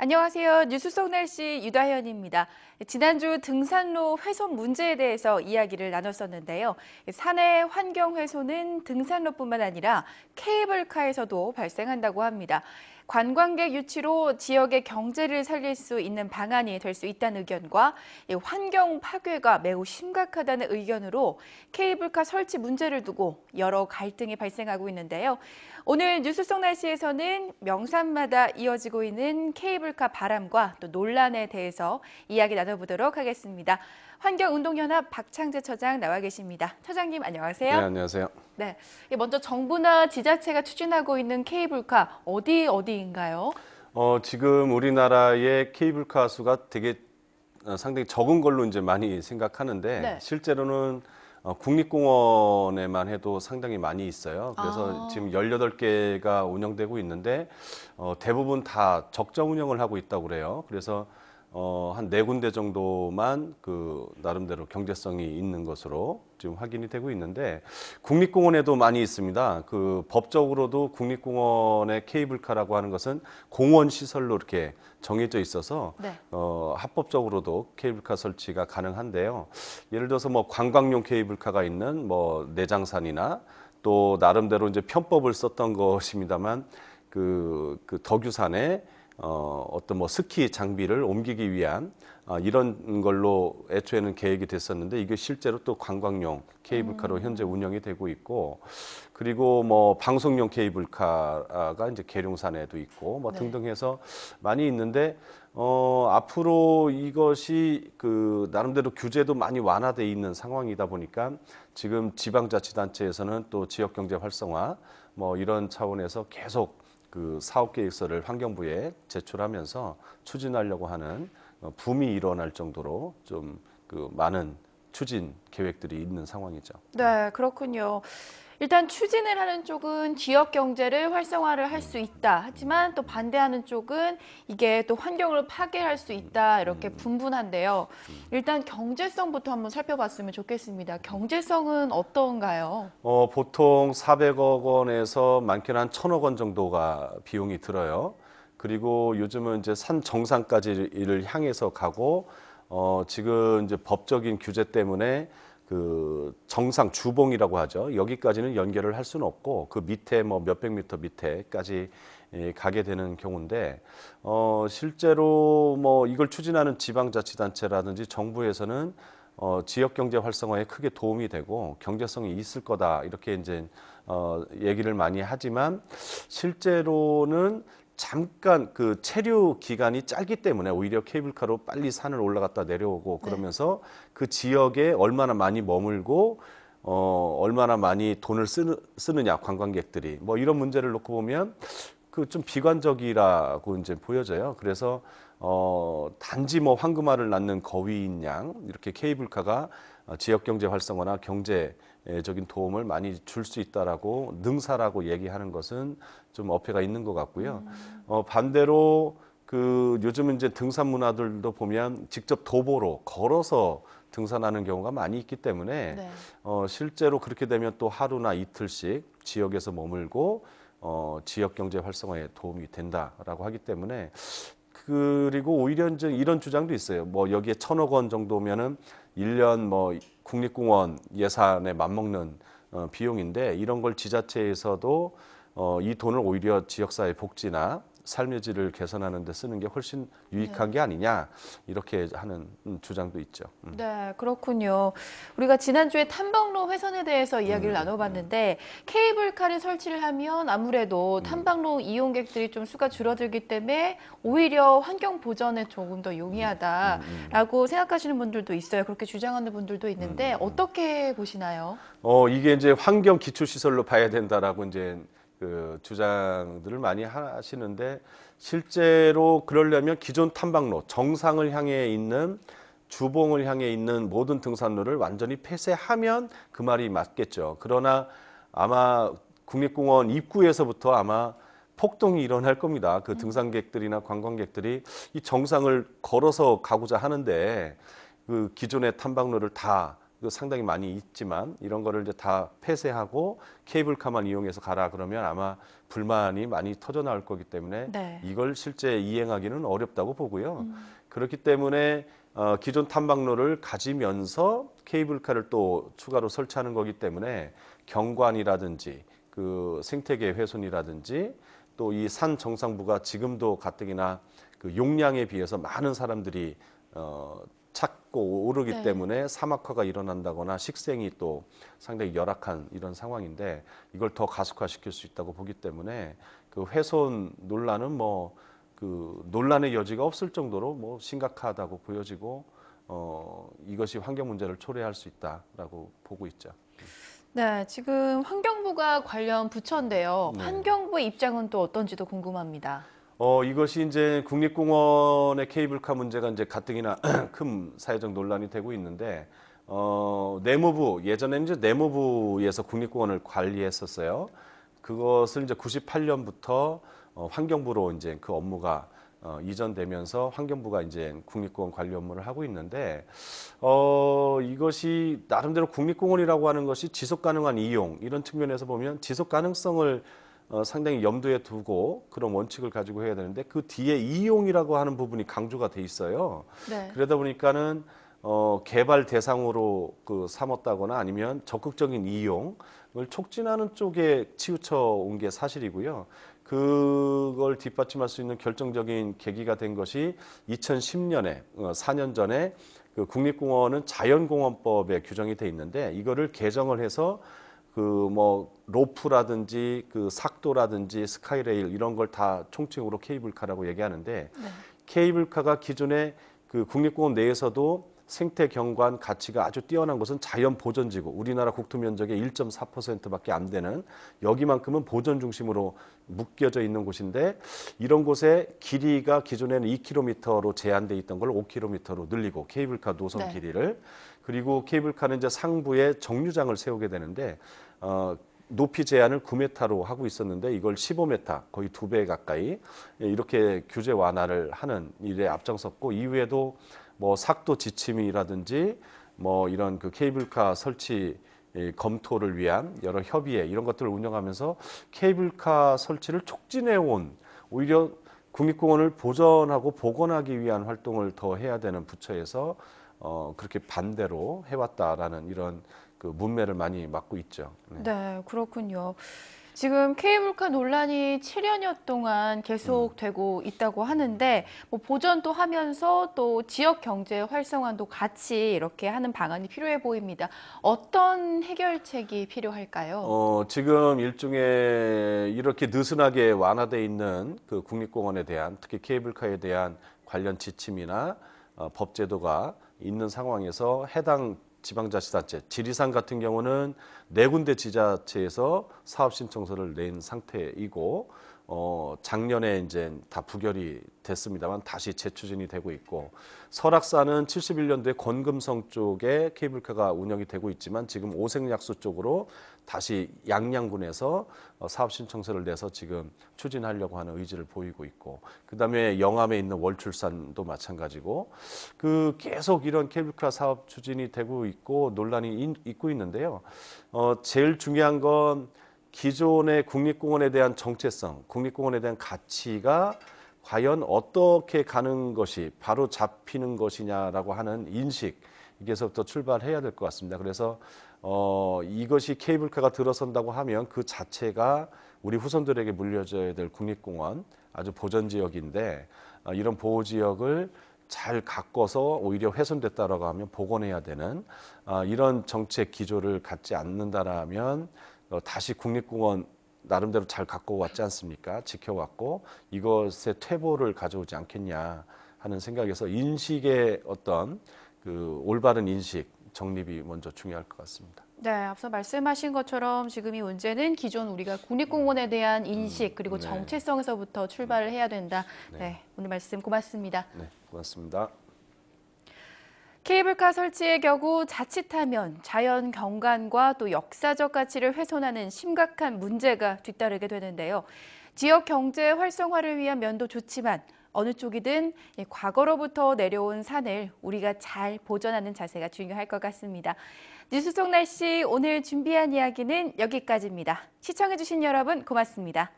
안녕하세요. 뉴스 속 날씨 유다현입니다. 지난주 등산로 훼손 문제에 대해서 이야기를 나눴었는데요. 산의 환경 훼손은 등산로뿐만 아니라 케이블카에서도 발생한다고 합니다. 관광객 유치로 지역의 경제를 살릴 수 있는 방안이 될 수 있다는 의견과 환경 파괴가 매우 심각하다는 의견으로 케이블카 설치 문제를 두고 여러 갈등이 발생하고 있는데요. 오늘 뉴스 속 날씨에서는 명산마다 이어지고 있는 케이블카 바람과 또 논란에 대해서 이야기 나눠보도록 하겠습니다. 환경운동연합 박창재 처장 나와 계십니다. 처장님 안녕하세요. 네, 안녕하세요. 네, 먼저 정부나 지자체가 추진하고 있는 케이블카 어디인가요? 지금 우리나라의 케이블카 수가 되게 상당히 적은 걸로 이제 많이 생각하는데 네. 실제로는 국립공원에만 해도 상당히 많이 있어요. 그래서 지금 18개가 운영되고 있는데 대부분 다 적정 운영을 하고 있다고 그래요. 그래서 한 4군데 정도만 나름대로 경제성이 있는 것으로 지금 확인이 되고 있는데 국립공원에도 많이 있습니다. 법적으로도 국립공원의 케이블카라고 하는 것은 공원 시설로 이렇게 정해져 있어서 네. 합법적으로도 케이블카 설치가 가능한데요. 예를 들어서 뭐 관광용 케이블카가 있는 뭐 내장산이나 또 나름대로 이제 편법을 썼던 것입니다만 덕유산에 어떤 뭐 스키 장비를 옮기기 위한 이런 걸로 애초에는 계획이 됐었는데 이게 실제로 또 관광용 케이블카로 현재 운영이 되고 있고, 그리고 뭐 방송용 케이블카가 이제 계룡산에도 있고 뭐 네. 등등 해서 많이 있는데 앞으로 이것이 나름대로 규제도 많이 완화돼 있는 상황이다 보니까 지금 지방자치단체에서는 또 지역경제 활성화 뭐 이런 차원에서 계속 사업계획서를 환경부에 제출하면서 추진하려고 하는 붐이 일어날 정도로 좀 많은 추진 계획들이 있는 상황이죠. 네, 그렇군요. 일단 추진을 하는 쪽은 지역 경제를 활성화를 할 수 있다. 하지만 또 반대하는 쪽은 이게 또 환경을 파괴할 수 있다. 이렇게 분분한데요. 일단 경제성부터 한번 살펴봤으면 좋겠습니다. 경제성은 어떤가요? 보통 400억 원에서 많게는 한 1,000억 원 정도가 비용이 들어요. 그리고 요즘은 이제 산 정상까지를 향해서 가고 지금 이제 법적인 규제 때문에 정상 주봉이라고 하죠. 여기까지는 연결을 할 수는 없고 그 밑에 뭐 몇백 미터 밑에까지 가게 되는 경우인데 실제로 뭐 이걸 추진하는 지방자치단체라든지 정부에서는 지역 경제 활성화에 크게 도움이 되고 경제성이 있을 거다 이렇게 이제 얘기를 많이 하지만 실제로는 잠깐 체류 기간이 짧기 때문에 오히려 케이블카로 빨리 산을 올라갔다 내려오고 그러면서 그 지역에 얼마나 많이 머물고 얼마나 많이 돈을 쓰느냐 관광객들이 뭐 이런 문제를 놓고 보면 좀 비관적이라고 이제 보여져요. 그래서 단지 뭐 황금알을 낳는 거위인 양 이렇게 케이블카가 지역 경제 활성화나 경제적인 도움을 많이 줄 수 있다라고 능사라고 얘기하는 것은 좀 어폐가 있는 것 같고요. 반대로 요즘 이제 등산 문화들도 보면 직접 도보로 걸어서 등산하는 경우가 많이 있기 때문에 네. 실제로 그렇게 되면 또 하루나 이틀씩 지역에서 머물고 지역 경제 활성화에 도움이 된다라고 하기 때문에 그리고 오히려 이제 이런 주장도 있어요. 뭐 여기에 1,000억 원 정도면은 1년 뭐 국립공원 예산에 맞먹는 비용인데 이런 걸 지자체에서도 이 돈을 오히려 지역사회 복지나 삶의 질을 개선하는 데 쓰는 게 훨씬 유익한 게 아니냐 이렇게 하는 주장도 있죠. 네, 그렇군요. 우리가 지난주에 탐방로 훼손에 대해서 이야기를 나눠봤는데 케이블카를 설치를 하면 아무래도 탐방로 이용객들이 좀 수가 줄어들기 때문에 오히려 환경 보전에 조금 더 용이하다라고 생각하시는 분들도 있어요. 그렇게 주장하는 분들도 있는데 어떻게 보시나요? 이게 이제 환경 기초시설로 봐야 된다라고 이제 주장들을 많이 하시는데 실제로 그러려면 기존 탐방로 정상을 향해 있는 주봉을 향해 있는 모든 등산로를 완전히 폐쇄하면 그 말이 맞겠죠. 그러나 아마 국립공원 입구에서부터 아마 폭동이 일어날 겁니다. 등산객들이나 관광객들이 이 정상을 걸어서 가고자 하는데 기존의 탐방로를 다 상당히 많이 있지만 이런 거를 이제 다 폐쇄하고 케이블카만 이용해서 가라 그러면 아마 불만이 많이 터져 나올 거기 때문에 네. 이걸 실제 이행하기는 어렵다고 보고요. 그렇기 때문에 기존 탐방로를 가지면서 케이블카를 또 추가로 설치하는 거기 때문에 경관이라든지 그 생태계 훼손이라든지 또 이 산 정상부가 지금도 가뜩이나 그 용량에 비해서 많은 사람들이 찾고 오르기 네. 때문에 사막화가 일어난다거나 식생이 또 상당히 열악한 이런 상황인데 이걸 더 가속화시킬 수 있다고 보기 때문에 그 훼손 논란은 뭐 그 논란의 여지가 없을 정도로 뭐 심각하다고 보여지고 이것이 환경 문제를 초래할 수 있다라고 보고 있죠. 네, 지금 환경부가 관련 부처인데요. 네. 환경부의 입장은 또 어떤지도 궁금합니다. 이것이 이제 국립공원의 케이블카 문제가 이제 가뜩이나 큰 사회적 논란이 되고 있는데, 내무부, 예전에는 이제 내무부에서 국립공원을 관리했었어요. 그것을 이제 98년부터 환경부로 이제 그 업무가 이전되면서 환경부가 이제 국립공원 관리 업무를 하고 있는데, 이것이 나름대로 국립공원이라고 하는 것이 지속 가능한 이용, 이런 측면에서 보면 지속 가능성을 상당히 염두에 두고 그런 원칙을 가지고 해야 되는데 그 뒤에 이용이라고 하는 부분이 강조가 돼 있어요. 네. 그러다 보니까는 개발 대상으로 그 삼았다거나 아니면 적극적인 이용을 촉진하는 쪽에 치우쳐 온 게 사실이고요. 그걸 뒷받침할 수 있는 결정적인 계기가 된 것이 2010년에 4년 전에 그 국립공원은 자연공원법에 규정이 돼 있는데 이거를 개정을 해서 그 뭐 로프라든지 그 삭도라든지 스카이레일 이런 걸 다 총칭으로 케이블카라고 얘기하는데 네. 케이블카가 기존에 그 국립공원 내에서도 생태 경관 가치가 아주 뛰어난 곳은 자연 보전지구, 우리나라 국토 면적의 1.4%밖에 안 되는 여기만큼은 보전 중심으로 묶여져 있는 곳인데 이런 곳에 길이가 기존에는 2km로 제한돼 있던 걸 5km로 늘리고 케이블카 노선 네. 길이를 그리고 케이블카는 이제 상부에 정류장을 세우게 되는데 높이 제한을 9m로 하고 있었는데 이걸 15m, 거의 2배 가까이 이렇게 규제 완화를 하는 일에 앞장섰고 이후에도 뭐 삭도 지침이라든지 뭐 이런 그 케이블카 설치 검토를 위한 여러 협의회 이런 것들을 운영하면서 케이블카 설치를 촉진해 온 오히려 국립공원을 보전하고 복원하기 위한 활동을 더 해야 되는 부처에서 그렇게 반대로 해왔다라는 이런 그 문매를 많이 맡고 있죠. 네. 네, 그렇군요. 지금 케이블카 논란이 7여년 동안 계속되고 있다고 하는데 뭐 보전도 하면서 또 지역 경제 활성화도 같이 이렇게 하는 방안이 필요해 보입니다. 어떤 해결책이 필요할까요? 지금 일종의 이렇게 느슨하게 완화돼 있는 그 국립공원에 대한 특히 케이블카에 대한 관련 지침이나 법 제도가 있는 상황에서 해당 지방자치단체, 지리산 같은 경우는 네 군데 지자체에서 사업 신청서를 낸 상태이고 작년에 이제 다 부결이 됐습니다만 다시 재추진이 되고 있고 설악산은 71년도에 권금성 쪽에 케이블카가 운영이 되고 있지만 지금 오색약수 쪽으로 다시 양양군에서 사업 신청서를 내서 지금 추진하려고 하는 의지를 보이고 있고 그다음에 영암에 있는 월출산도 마찬가지고 그 계속 이런 케이블카 사업 추진이 되고 있고 논란이 있고 있는데요. 제일 중요한 건 기존의 국립공원에 대한 정체성, 국립공원에 대한 가치가 과연 어떻게 가는 것이 바로 잡히는 것이냐라고 하는 인식, 여기서부터 출발해야 될 것 같습니다. 그래서 이것이 케이블카가 들어선다고 하면 그 자체가 우리 후손들에게 물려줘야 될 국립공원, 아주 보전지역인데 이런 보호지역을 잘 가꿔서 오히려 훼손됐다라고 하면 복원해야 되는 이런 정책 기조를 갖지 않는다라면 다시 국립공원 나름대로 잘 갖고 왔지 않습니까? 지켜왔고 이것의 퇴보를 가져오지 않겠냐 하는 생각에서 인식의 어떤 그 올바른 인식 정립이 먼저 중요할 것 같습니다. 네, 앞서 말씀하신 것처럼 지금 이 문제는 기존 우리가 국립공원에 대한 인식 그리고 네. 정체성에서부터 출발을 해야 된다. 네. 네, 오늘 말씀 고맙습니다. 네, 고맙습니다. 케이블카 설치의 경우 자칫하면 자연 경관과 또 역사적 가치를 훼손하는 심각한 문제가 뒤따르게 되는데요. 지역 경제 활성화를 위한 면도 좋지만 어느 쪽이든 과거로부터 내려온 산을 우리가 잘 보존하는 자세가 중요할 것 같습니다. 뉴스 속 날씨 오늘 준비한 이야기는 여기까지입니다. 시청해주신 여러분 고맙습니다.